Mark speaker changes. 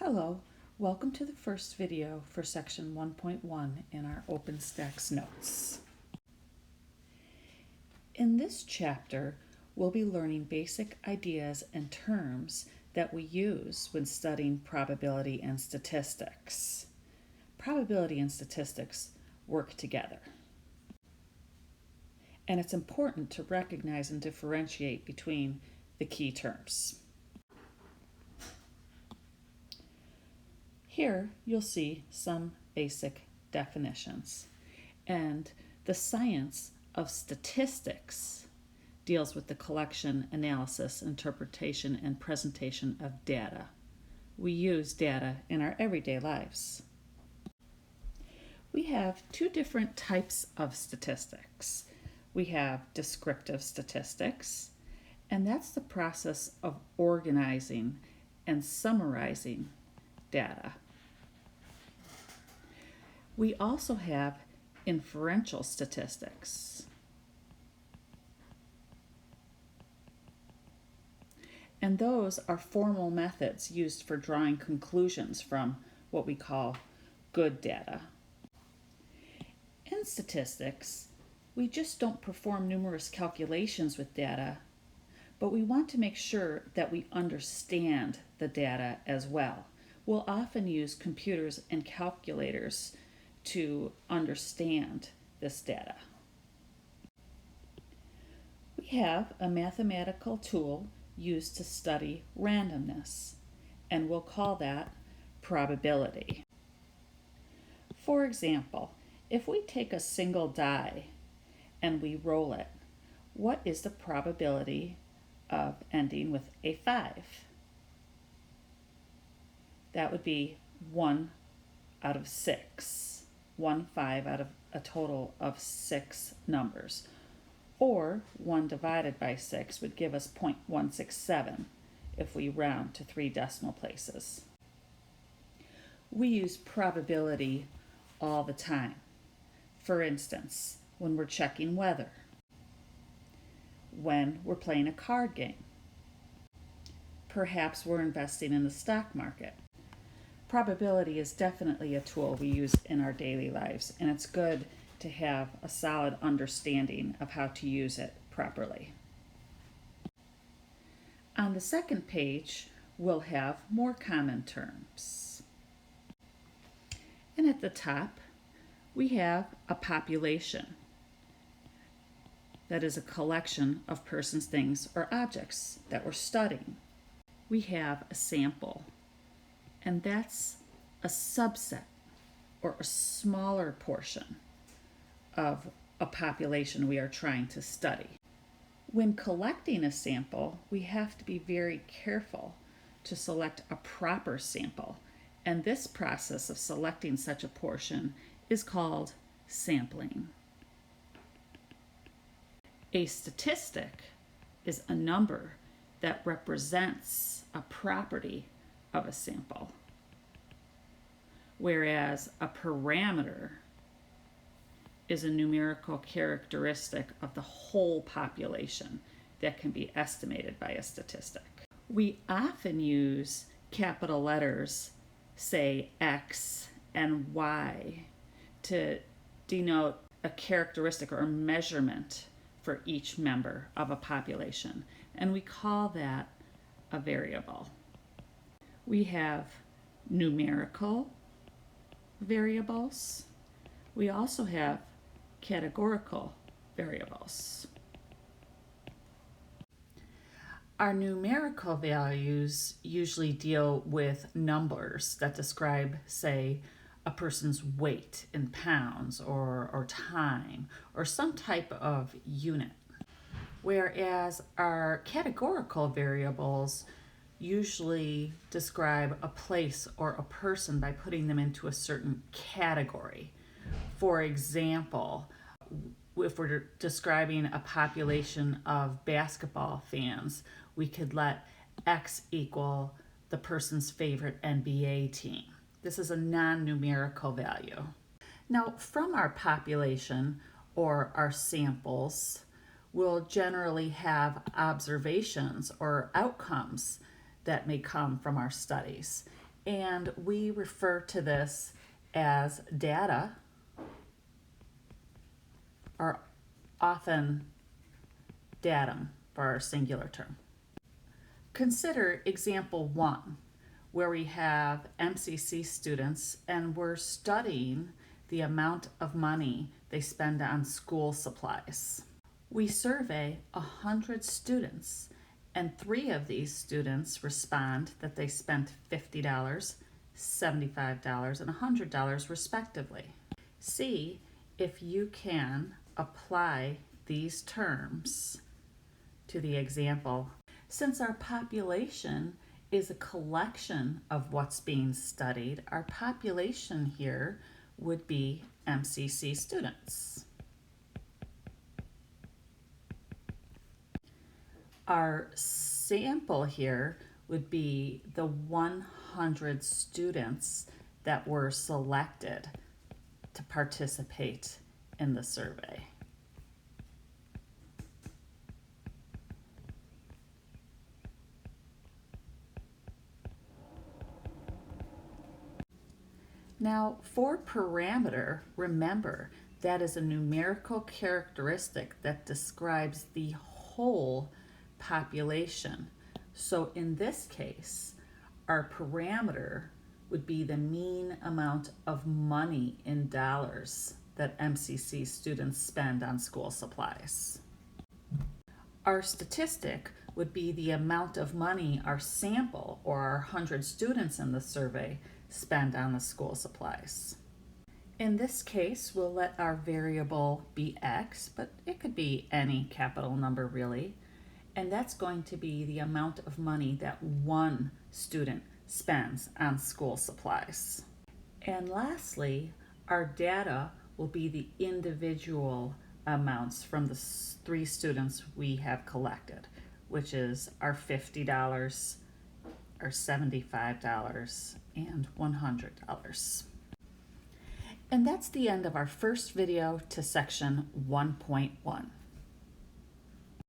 Speaker 1: Hello, welcome to the first video for section 1.1 in our OpenStax notes. In this chapter, we'll be learning basic ideas and terms that we use when studying probability and statistics. Probability and statistics work together. And it's important to recognize and differentiate between the key terms. Here you'll see some basic definitions. And the science of statistics deals with the collection, analysis, interpretation, and presentation of data. We use data in our everyday lives. We have two different types of statistics. We have descriptive statistics, and that's the process of organizing and summarizing data. We also have inferential statistics. And those are formal methods used for drawing conclusions from what we call good data. In statistics, we just don't perform numerous calculations with data, but we want to make sure that we understand the data as well. We'll often use computers and calculators to understand this data. We have a mathematical tool used to study randomness, and we'll call that probability. For example, if we take a single die and we roll it, what is the probability of ending with a 5? That would be 1 out of 6. 1 5 out of a total of 6 numbers. Or 1 divided by 6 would give us 0.167 if we round to 3 decimal places. We use probability all the time. For instance, when we're checking weather, when we're playing a card game, perhaps we're investing in the stock market. Probability is definitely a tool we use in our daily lives, and it's good to have a solid understanding of how to use it properly. On the second page, we'll have more common terms. And at the top, we have a population. That is a collection of persons, things, or objects that we're studying. We have a sample, and that's a subset or a smaller portion of a population we are trying to study. When collecting a sample, we have to be very careful to select a proper sample, and this process of selecting such a portion is called sampling. A statistic is a number that represents a property of a sample, whereas a parameter is a numerical characteristic of the whole population that can be estimated by a statistic. We often use capital letters, say X and Y, to denote a characteristic or a measurement for each member of a population, and we call that a variable. We have numerical variables. We also have categorical variables. Our numerical values usually deal with numbers that describe, say, a person's weight in pounds or time or some type of unit. Whereas our categorical variables usually describe a place or a person by putting them into a certain category. For example, if we're describing a population of basketball fans, we could let X equal the person's favorite NBA team. This is a non-numerical value. Now, from our population or our samples, we'll generally have observations or outcomes that may come from our studies. And we refer to this as data, or often datum for our singular term. Consider example 1, where we have MCC students and we're studying the amount of money they spend on school supplies. We survey 100 students, and 3 of these students respond that they spent $50, $75, and $100 respectively. See if you can apply these terms to the example. Since our population is a collection of what's being studied, our population here would be MCC students. Our sample here would be the 100 students that were selected to participate in the survey. Now, for parameter, remember that is a numerical characteristic that describes the whole population. So in this case, our parameter would be the mean amount of money in dollars that MCC students spend on school supplies. Our statistic would be the amount of money our sample, or our 100 students in the survey, spend on the school supplies. In this case, we'll let our variable be x, but it could be any capital number really, and that's going to be the amount of money that one student spends on school supplies. And lastly, our data will be the individual amounts from the 3 students we have collected, which is our $50, our $75, and $100. And that's the end of our first video to section 1.1.